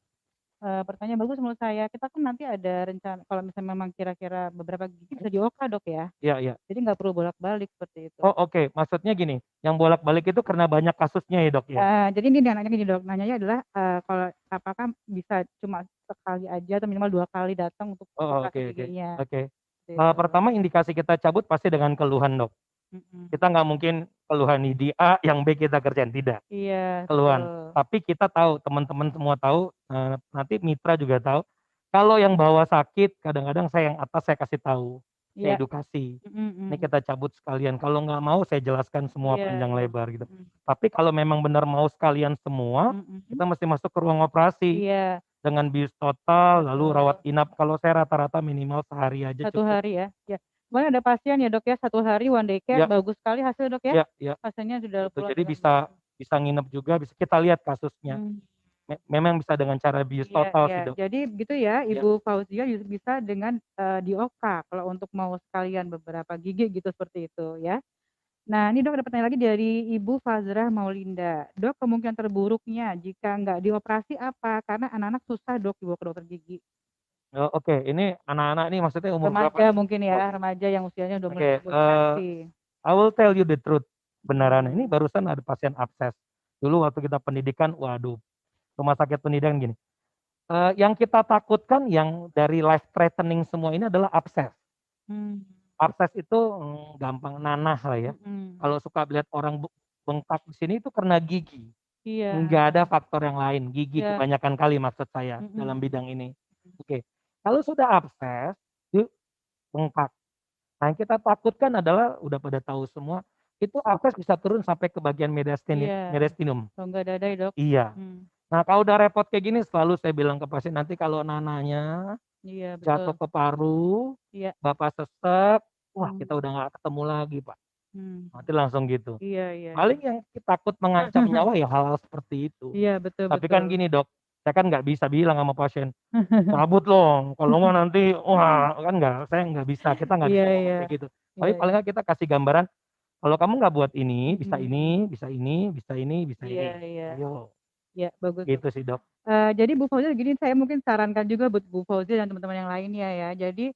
pertanyaan bagus menurut saya. Kita kan nanti ada rencana kalau misalnya memang kira-kira beberapa gigi bisa di-OK, Dok, ya. Iya iya. Jadi nggak perlu bolak-balik seperti itu. Oh, oke, maksudnya gini, yang bolak-balik itu karena banyak kasusnya ya, Dok, ya? Jadi ini dia nanya gini, Dok, nanyanya adalah, kalau apakah bisa cuma sekali aja atau minimal 2 kali datang untuk Oh, oke operasi oke giginya, oke. seperti itu. Pertama indikasi kita cabut pasti dengan keluhan, Dok. Mhm. Kita nggak mungkin keluhan di A, yang B kita kerjain, tidak. Iya, Keluhan. betul. Tapi kita tahu, teman-teman semua tahu, nanti mitra juga tahu, kalau yang bawah sakit kadang-kadang saya yang atas saya kasih tahu, saya Iya. edukasi. Mhm Ini mhm. kita cabut sekalian, kalau nggak mau saya jelaskan semua Iya panjang iya. lebar gitu. Mhm. Tapi kalau memang benar mau sekalian semua, Mhm. kita mesti masuk ke ruang operasi Iya, dengan bius total, lalu rawat betul. inap. Kalau saya rata-rata minimal sehari aja 1 cukup. hari ya? Iya. Kemarin ada pasien ya, Dok, ya, 1 hari one day care, Ya bagus sekali hasil, Dok, ya? ya ya, Pasiennya sudah gitu. pulang Jadi dengan bisa baik. bisa nginep juga, bisa kita lihat kasusnya. Mmm. Memang bisa dengan cara bius Iya total iya. sih, Dok. Jadi gitu ya, Ya. Ibu Fauzia bisa dengan, di-OK kalau untuk mau sekalian beberapa gigi gitu, seperti itu ya. Nah, ini, Dok, ada pertanyaan lagi dari Ibu Fazrah Maulinda. "Dok, kemungkinan terburuknya jika nggak dioperasi apa? Karena anak-anak susah, Dok, dibawa ke dokter gigi." Oh, oke, ini anak-anak nih maksudnya umur berapa Remaja nih? mungkin ya, Oke remaja yang usianya udah mulai oke, beroperasi. I will tell you the truth, kebenaran. Ini Mmm. barusan ada pasien abses. Dulu waktu kita pendidikan, waduh, rumah sakit pendidikan gini, yang kita takutkan yang dari life threatening semua ini adalah abses. Mmm. Abses itu, gampang nanah lah ya. Mhm. Kalau suka lihat orang bengkak di sini itu karena gigi, Iya. nggak ada faktor yang lain, gigi Iya. kebanyakan kali maksud saya Mhm. dalam bidang ini. Oke, kalau sudah abses, itu bengkak. Nah, yang kita takutkan adalah udah pada tahu semua, itu abses bisa turun sampai ke bagian Iya. mediastinum. Rongga dada ya, Dok? Iya. Mhm. Nah, kalau udah repot kayak gini selalu saya bilang ke pasien, "Nanti kalau nananya Iya, jatuh betul. ke paru, Iya. Bapak sesek, wah Mmm. kita udah nggak ketemu lagi, Pak." Mmm. Nanti langsung gitu. Iya iya iya. Paling yang takut mengancam nyawa ya hal-hal seperti itu. Iya, betul Tapi kan betul. gini, Dok, saya kan nggak bisa bilang sama pasien, "Cabut loh, kalau enggak nanti wah," kan nggak, saya nggak bisa, kita nggak Iya bisa ngomong iya. kayak gitu. Tapi Iya paling iya. nggak kita kasih gambaran, "Kalau kamu nggak buat ini, bisa Mhm. ini, bisa ini, bisa ini, bisa Iya ini. iya. Ayo." Iya, bagus Gitu bagus. sih, Dok. Jadi Bu Fauzia gini, saya mungkin sarankan juga buat Bu Fauzia dan teman-teman yang lainnya ya. Jadi,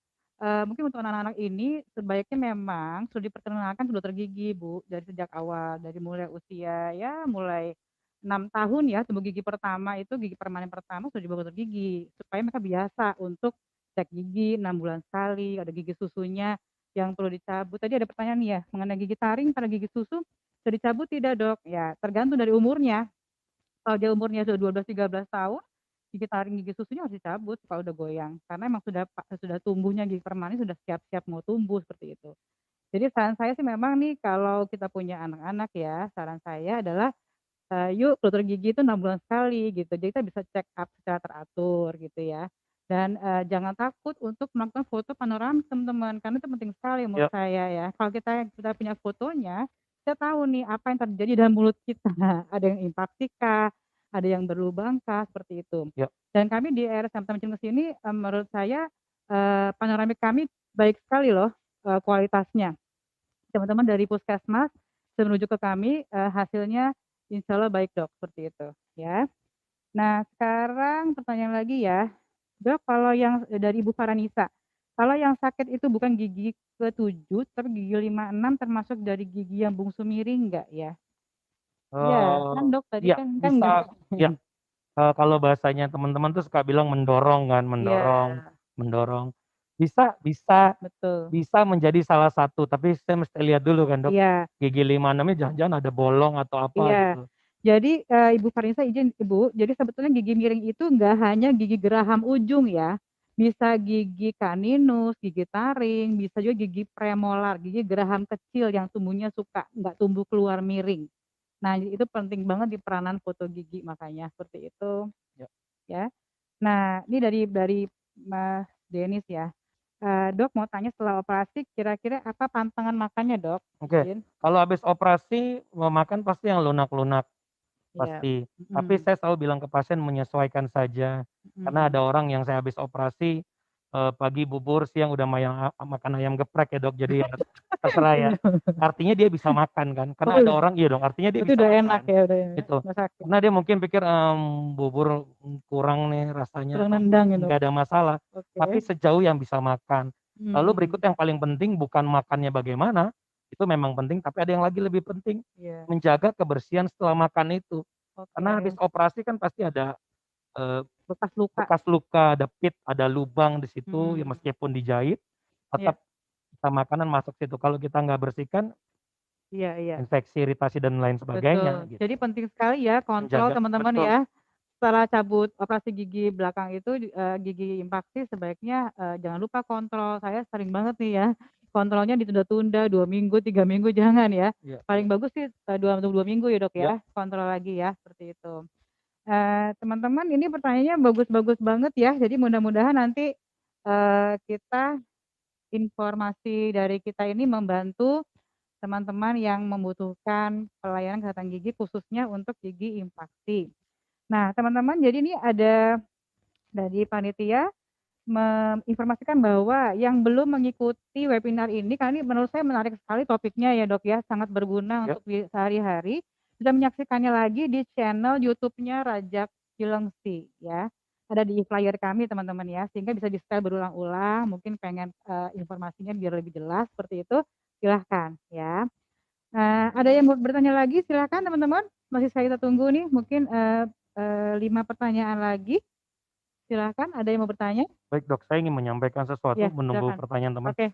mungkin untuk anak-anak ini sebaiknya memang sudah diperkenalkan ke dokter gigi, Bu, dari sejak awal, dari mulai usia ya mulai 6 tahun ya, tumbuh gigi pertama itu, gigi permanen pertama sudah dibawa ke dokter gigi, supaya mereka biasa untuk cek gigi 6 bulan sekali, ada gigi susunya yang perlu dicabut. Tadi ada pertanyaan nih ya, mengenai gigi taring pada gigi susu, bisa dicabut tidak, Dok? Ya tergantung dari umurnya. Kalau dia umurnya sudah 12, 13 tahun, gigi taring, gigi susunya harus dicabut kalau udah goyang, karena emang sudah tumbuhnya gigi permanen sudah siap-siap mau tumbuh, seperti itu. Jadi saran saya sih memang nih kalau kita punya anak-anak ya, saran saya adalah, yuk ke dokter gigi itu 6 bulan sekali gitu, jadi kita bisa check up secara teratur gitu ya. Dan, jangan takut untuk melakukan foto panoramik teman-teman, karena itu penting sekali menurut Ya. saya ya. Kalau kita punya fotonya, kita tahu nih apa yang terjadi dalam mulut kita, ada yang impaksi kah, ada yang berlubang kah, seperti itu. Ya. Dan kami di RSCM Tamrin ke sini, menurut saya, panoramik kami baik sekali loh, kualitasnya. Teman-teman dari puskesmas menuju ke kami, hasilnya insya Allah baik, Dok, seperti itu, ya. Nah, sekarang pertanyaan lagi ya, Dok, kalau yang dari Ibu Farhanisa, kalau yang sakit itu bukan gigi ke-7 tapi gigi 5, 6 termasuk dari gigi yang bungsu miring nggak ya? Iya kan, Dok, tadi Iya, kan bisa enggak? ya, kalau bahasanya teman-teman tuh suka bilang mendorong kan, Iya. mendorong mendorong. Bisa bisa Betul. bisa menjadi salah satu, tapi saya mesti lihat dulu kan, Dok, Iya gigi 5, 6-nya jangan-jangan ada bolong atau apa iya. gitu. Jadi, Ibu Farnisa izin Ibu, jadi sebetulnya gigi miring itu nggak hanya gigi geraham ujung ya, bisa gigi caninus, gigi taring, bisa juga gigi premolar, gigi geraham kecil yang tumbuhnya suka nggak tumbuh keluar miring. Nah, itu penting banget di peranan foto gigi makanya seperti itu, Ya, ya. Nah, ini dari Mas Denis ya, Dok mau tanya setelah operasi kira-kira apa pantangan makannya, Dok? oke. Izin. Kalau habis operasi mau makan pasti yang lunak-lunak, Iya, pasti. Tapi mhm, saya selalu bilang ke pasien menyesuaikan saja, karena ada mhm. orang yang saya habis operasi, pagi bubur, siang udah makan ayam geprek ya, Dok, jadi ya terserah ya. Iya. Artinya dia bisa makan kan, Oh, karena ada orang iya dong, artinya dia berarti bisa udah enak makan, ya, udah ya, gitu. nggak sakit, Karena dia mungkin pikir, bubur, kurang nih rasanya, kurang nendang ya, Dok? nggak ada masalah, tapi Oke, sejauh yang bisa makan. Lalu mmm, berikut yang paling penting bukan makannya bagaimana, itu memang penting, tapi ada yang lagi lebih penting, iya, menjaga kebersihan setelah makan itu. Karena habis oke, operasi kan pasti ada, eee, bekas luka, bekas luka, ada pit, ada lubang di situ, ya mhm, meskipun dijahit, iya tetap sisa makanan masuk situ. Kalau kita nggak bersihkan, iya iya, infeksi, iritasi, dan lain sebagainya betul. gitu. Jadi penting sekali ya kontrol Menjaga teman-teman betul, ya, setelah cabut operasi gigi belakang itu, gigi impaksi sebaiknya, jangan lupa kontrol. Saya sering banget nih ya, kontrolnya ditunda-tunda 2 minggu, 3 minggu, jangan ya. iya Paling iya bagus sih, 2 minggu ya, Dok, iya, ya, kontrol lagi ya, seperti itu. Teman-teman ini pertanyaannya bagus-bagus banget ya, jadi mudah-mudahan nanti, kita informasi dari kita ini membantu teman-teman yang membutuhkan pelayanan kesehatan gigi khususnya untuk gigi impaksi. Nah teman-teman jadi ini ada dari panitia menginformasikan bahwa yang belum mengikuti webinar ini karena ini menurut saya menarik sekali topiknya ya Dok ya, sangat berguna iya, untuk di sehari-hari, bisa menyaksikannya lagi di channel YouTube-nya Rajak Cilengsi ya. Ada di flyer kami teman-teman ya, sehingga bisa di-setel berulang-ulang, mungkin pengen, informasinya biar lebih jelas seperti itu, silahkan ya. Ada yang mau bertanya lagi silahkan teman-teman, masih saya kita tunggu nih mungkin, 5 pertanyaan lagi, silahkan ada yang mau bertanya? baik, Dok, saya ingin menyampaikan sesuatu Iya menunggu silakan. pertanyaan teman. Oke.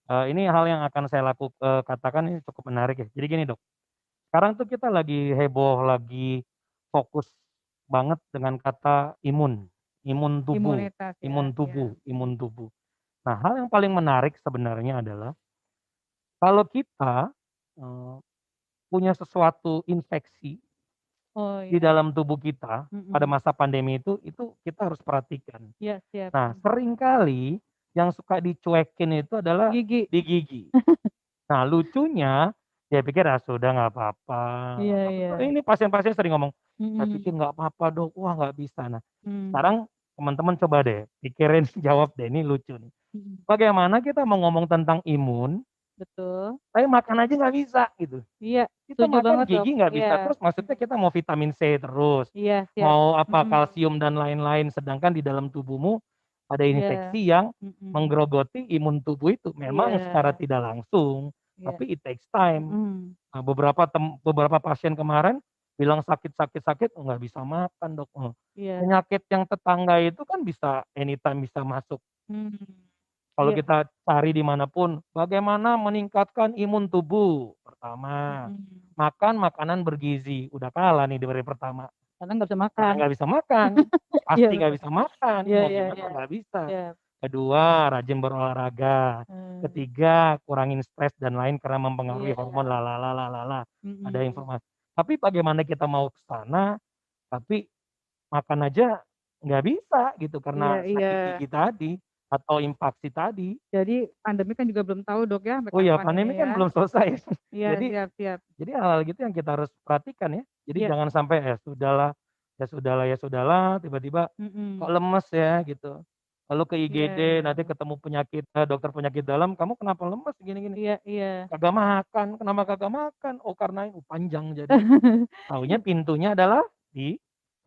Ini hal yang akan saya katakan ini cukup menarik ya. Jadi gini, Dok, sekarang tuh kita lagi heboh, lagi fokus banget dengan kata imun, imun tubuh Imunitas ya, imun iya, tubuh mhm. imun tubuh. Nah, hal yang paling menarik sebenarnya adalah kalau kita, eee, punya sesuatu infeksi Oh di iya, dalam tubuh kita pada mhm, masa pandemi itu kita harus perhatikan. iya siap, Nah, mhm. seringkali yang suka dicuekin itu adalah Gigi, di gigi. Nah, lucunya dia pikir, "Ah, sudah nggak iya apa-apa." iya, Ini pasien-pasien sering ngomong, "Saya pikir mhm, nggak apa-apa, Dok." Wah, nggak bisa. Nah, mmm, sekarang teman-teman coba deh pikirin, jawab deh, ini lucu nih. mhm, Bagaimana kita mau ngomong tentang imun, betul, tapi makan aja nggak bisa gitu. iya, Kita setuju makan banget Dok, gigi nggak iya, bisa, terus maksudnya mhm, kita mau vitamin C terus, iya siap, mau apa, mhm, kalsium dan lain-lain, sedangkan di dalam tubuhmu ada iya, infeksi yang mhm, menggerogoti imun tubuh itu. Memang secara iya tidak langsung, iya, tapi it takes time. mhm, Nah, beberapa pasien kemarin bilang sakit sakit sakit, "Oh, nggak bisa makan, Dok." iya, Penyakit yang tetangga itu kan bisa anytime bisa masuk. mmm, Kalau iya, kita cari di mana pun, bagaimana meningkatkan imun tubuh? Pertama, mhm, makan makanan bergizi, udah kalah nih dari pertama, karena nggak bisa karena makan, nggak bisa makan, iya pasti nggak betul, bisa makan, iya mau iya gimana iya, nggak bisa. siap, Kedua, rajin berolahraga. eee, Ketiga, kurangin stres dan lain karena mempengaruhi iya, hormon lalala. Ada mhm, informasi. Tapi bagaimana kita mau ke sana, tapi makan aja nggak bisa gitu iya karena iya. sakit gigi tadi atau infeksi tadi. Jadi pandemi kan juga belum tahu Dok ya sampai Oh iya, kapan pandemi ini kan ya. belum selesai. Iya Jadi siap siap. jadi hal-hal gitu yang kita harus perhatikan ya. Jadi Iya, jangan sampai, ya sudahlah, tiba-tiba kok mhm, lemes ya gitu. Lalu ke iya IGD iya. nanti ketemu dokter penyakit dalam, "Kamu kenapa lemes?" Gini-gini. Iya iya. "Kagak makan." "Kenapa kagak makan?" "Oh, karena ini." Panjang jadinya. Taunya pintunya adalah di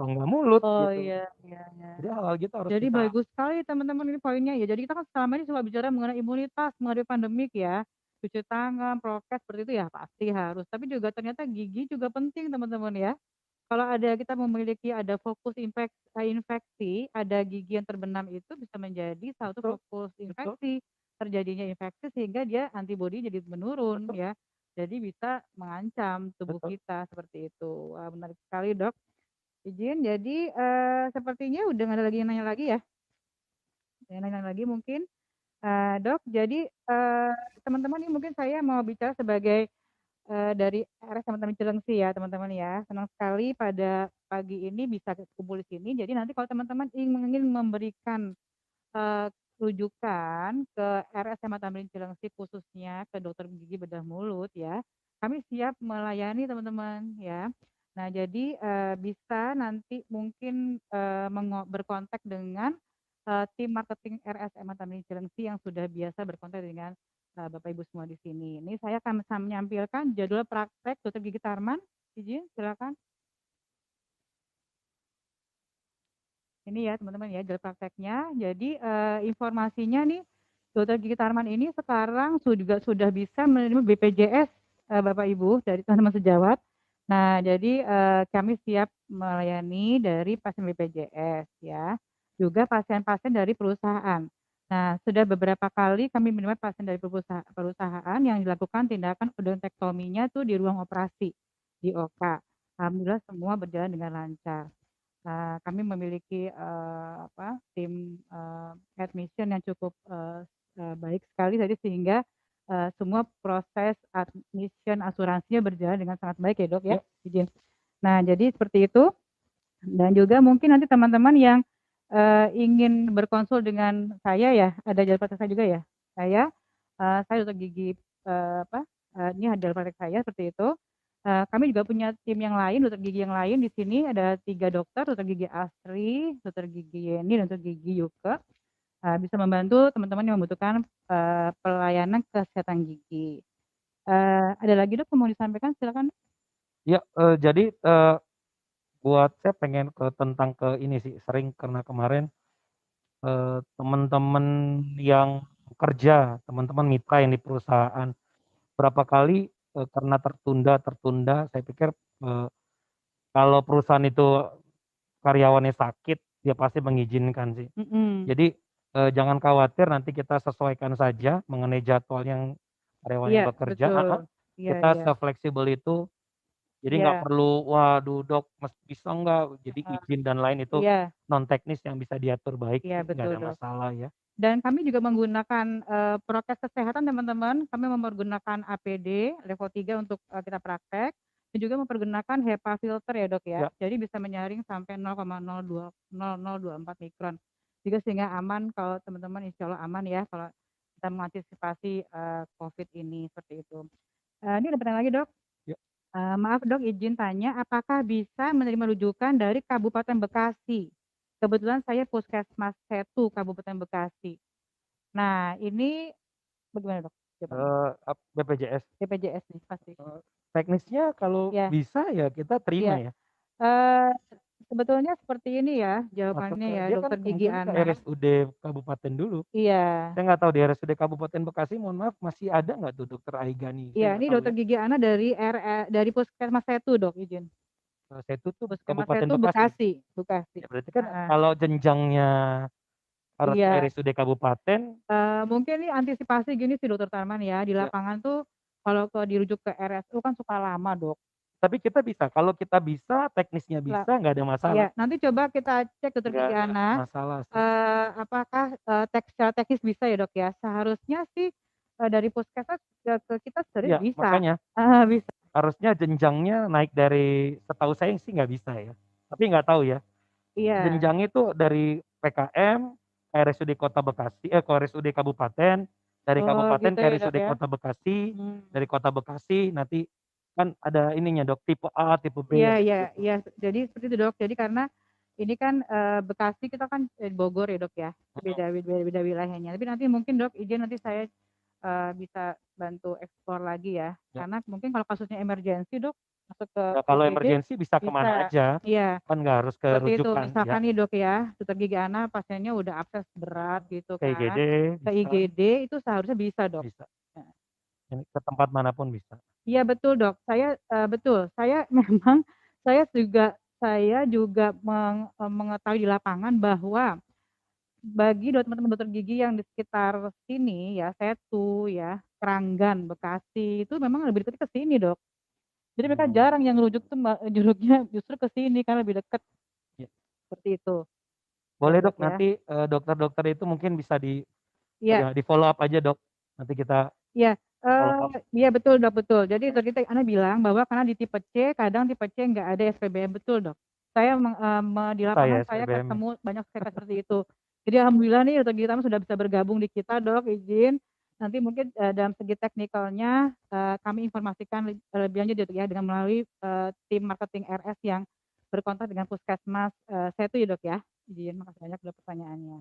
rongga mulut Oh gitu. iya iya iya. Jadi hal-hal gitu harus Jadi kita bagus sekali teman-teman ini poinnya ya. Jadi kita kan selama ini cuma bicara mengenai imunitas menghadapi pandemik ya. Cuci tangan, prokes seperti itu ya pasti harus, tapi juga ternyata gigi juga penting teman-teman ya. kalau ada kita memiliki ada fokus infeksi, ada gigi yang terbenam itu bisa menjadi satu Betul, fokus betul, infeksi, terjadinya infeksi sehingga dia antibodi jadi menurun betul, ya. Jadi bisa mengancam tubuh betul. kita seperti itu. Wah, menarik sekali, Dok. Izin, jadi, sepertinya udah nggak ada lagi yang nanya lagi ya? Ada yang nanya lagi mungkin? Dok, jadi, teman-teman ini mungkin saya mau bicara sebagai dari RS teman-teman Cilengsi ya, teman-teman ya. Senang sekali pada pagi ini bisa kumpul di sini. Jadi nanti kalau teman-teman ingin memberikan, eee, rujukan ke RSCM Tamrin Cilengsi khususnya ke dokter gigi bedah mulut ya, kami siap melayani teman-teman ya. Nah jadi, bisa nanti mungkin, berkontak dengan, tim marketing RSCM Tamrin Cilengsi yang sudah biasa berkontak dengan Bapak Ibu semua di sini. Ini saya akan menyampilkan jadwal praktek dokter gigi Tarman, izin silakan. Ini ya teman-teman ya jadwal prakteknya. Jadi, informasinya nih, dokter gigi Tarman ini sekarang juga sudah bisa menerima BPJS, Bapak Ibu dari teman-teman sejawat. Nah jadi, kami siap melayani dari pasien BPJS ya, juga pasien-pasien dari perusahaan. Nah sudah beberapa kali kami menerima pasien dari perusahaan yang dilakukan tindakan odontektominya tuh di ruang operasi, di OK. Alhamdulillah semua berjalan dengan lancar. Kami memiliki, tim, admission yang cukup, baik sekali tadi sehingga, semua proses admission asuransinya berjalan dengan sangat baik ya, Dok, ya, Ya, izin. Nah, jadi seperti itu dan juga mungkin nanti teman-teman yang, ingin berkonsul dengan saya ya, ada jadwal praktek saya juga ya? Saya dokter gigi, ini ada jadwal praktek saya seperti itu. Kami juga punya tim yang lain, dokter gigi yang lain di sini ada 3 dokter, dokter gigi Asri, dokter gigi Yeni, dan dokter gigi Yuke, bisa membantu teman-teman yang membutuhkan, pelayanan kesehatan gigi. Ada lagi Dok yang mau disampaikan? Silakan. ya, jadi, buat saya pengen tentang ini sih, sering karena kemarin, teman-teman yang kerja, teman-teman mitra yang di perusahaan, berapa kali, karena tertunda, saya pikir, eee, kalau perusahaan itu karyawannya sakit, dia pasti mengizinkan sih. Mhm. Jadi, jangan khawatir nanti kita sesuaikan saja mengenai jadwal yang karyawannya Iya, bekerja, betul. heeh, Iya, kita iya. sefleksibel itu, jadi nggak Iya, perlu, "Waduh Dok, bisa nggak?" Jadi heeh. izin dan lain itu Iya, non teknis yang bisa diatur baik iya sih, nggak betul, ada Dok. masalah ya. Dan kami juga menggunakan, prokes kesehatan teman-teman, kami mempergunakan APD level 3 untuk, kita praktek, dan juga mempergunakan HEPA filter ya, Dok, ya. Ya, Jadi bisa menyaring sampai 0,0024 mikron. Juga sehingga aman kalau teman-teman insya Allah aman ya kalau kita mengantisipasi, Covid ini, seperti itu. Ini ada pertanyaan lagi, Dok. ya, Maaf Dok, izin tanya, apakah bisa menerima rujukan dari Kabupaten Bekasi? Kebetulan saya Puskesmas Setu Kabupaten Bekasi. Nah, ini bagaimana Dok jawabannya? BPJS, BPJS nih pasti. teknisnya kalau Iya, bisa ya kita terima iya. ya, Eee, sebetulnya seperti ini ya masuk jawabannya ke ya, dia kan Dokter Gigi mungkin ke Ana. RSUD kabupaten dulu. Iya, Saya nggak tahu di RSUD Kabupaten Bekasi, mohon maaf masih ada nggak tuh Dokter Aigani? Saya iya nggak ini tahu Dokter ya. Gigi Ana dari Puskesmas Setu Dok, izin. Saya tutup Puskesmas Kabupaten Setu Bekasi. Bekasi, Bekasi. Ya berarti kan Heeh, kalau jenjangnya harus ke iya. RSUD kabupaten, Mungkin ini antisipasi gini sih Dokter Tarman ya, di ya, lapangan tuh kalau dirujuk ke RSU kan suka lama Dok. tapi kita bisa, kalau kita bisa, teknisnya La bisa, nggak ada masalah, iya, nanti coba kita cek Dokter nggak Gigi ada Ana, masalah sih. apakah, secara teknis bisa ya Dok ya? Seharusnya sih, dari puskesmas ke kita sebenarnya Iya, bisa. makanya Heeh, bisa. harusnya jenjangnya naik dari, setahu saya sih nggak bisa ya, tapi nggak tahu ya. Iya. Jenjangnya itu dari PKM ke RSUD Kota Bekasi, ke RSUD kabupaten, dari Oh kabupaten gitu ke ya Dok RSUD ya? Kota Bekasi, Mmm. dari Kota Bekasi nanti kan ada ininya Dok, tipe A, tipe Iya, B iya, gitu. iya, jadi seperti itu Dok. Jadi karena ini kan, Bekasi kita kan, Bogor ya Dok ya, Mhm, beda wilayahnya. Tapi nanti mungkin Dok izin nanti saya bisa bantu eksplor lagi ya, ya. karena mungkin kalau kasusnya emergensi Dok, masuk ke Ya kalau UGD emergensi bisa bisa. kemana aja, Iya, kan nggak harus ke seperti itu. rujukan, ya. Misalkan nih Dok ya, dokter gigi anak pasiennya udah abses berat gitu Ke IGD kan, ke bisa, IGD itu seharusnya bisa Dok. bisa, Heeh. ke tempat manapun bisa. Iya betul Dok, saya betul, saya memang saya juga saya juga mengetahui di lapangan bahwa bagi teman-teman dokter gigi yang di sekitar sini ya, Setu ya, Keranggan, Bekasi, itu memang lebih dekatnya ke sini, Dok. Jadi mereka Hmm, jarang yang ngerujuk tuh juruknya justru ke sini karena lebih dekat, ya. seperti itu ya, Boleh Dok, Dok, ya. nanti dokter-dokter itu mungkin bisa Iya di follow up aja Dok. Nanti kita iya, follow up. iya betul, Dok, betul. Jadi dokter kita Anda bilang bahwa karena di tipe C, kadang tipe C nggak ada SPBM, betul, Dok. Saya di Susah ya lapangan saya SPBM-nya. ketemu banyak sekali seperti itu. Jadi alhamdulillah nih dokter kita sudah bisa bergabung di kita, Dok, izin. Nanti mungkin, dalam segi teknikalnya, kami informasikan lebih lanjut ya, Dok, ya, dengan melalui, tim marketing RS yang berkontak dengan puskesmas, Setu ya, Dok, ya. Izin, makasih banyak udah pertanyaannya.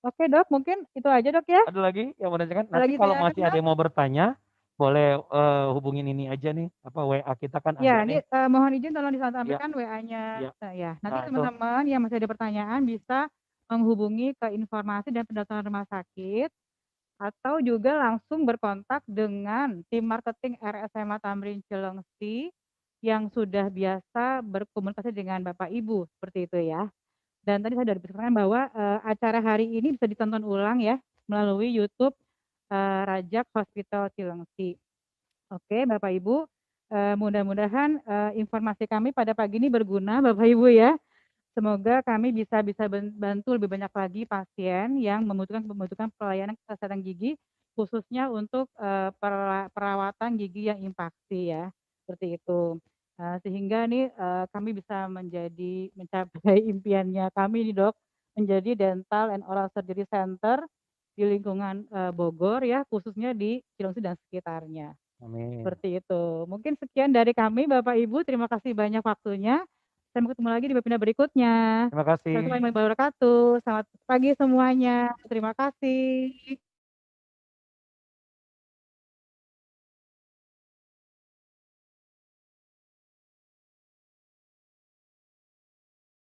Oke, Dok, mungkin itu aja, Dok, ya. Ada lagi yang mau ditanyakan? Ada Nanti lagi kalau masih tanyakan, ada Dok? yang mau bertanya, boleh hubungin ini aja nih, apa WA kita kan Ya, ada ini, nih. mohon izin tolong Iya, disampaikan WA-nya iya. saya. Nanti Nah itu, teman-teman yang masih ada pertanyaan bisa menghubungi ke informasi dan pendaftaran rumah sakit, atau juga langsung berkontak dengan tim marketing RSMA Tamrin Cilengsi yang sudah biasa berkomunikasi dengan Bapak Ibu, seperti itu ya. Dan tadi saya sudah diberitakan bahwa, acara hari ini bisa ditonton ulang ya melalui YouTube, Rajak Hospital Cilengsi. Oke, Bapak Ibu, mudah-mudahan, informasi kami pada pagi ini berguna Bapak Ibu ya. Semoga kami bisa bisa bantu lebih banyak lagi pasien yang membutuhkan membutuhkan pelayanan kesehatan gigi, khususnya untuk, perawatan gigi yang infaksi ya, seperti itu. Sehingga nih, kami bisa mencapai impiannya kami nih Dok, menjadi Dental and Oral Surgery Center di lingkungan, Bogor ya, khususnya di Cilengsi dan sekitarnya. amin. Seperti itu. Mungkin sekian dari kami Bapak Ibu, terima kasih banyak waktunya. Sampai ketemu lagi di webinar berikutnya. Terima kasih. Assalamualaikum warahmatullahi wabarakatuh. Selamat pagi semuanya. Terima kasih.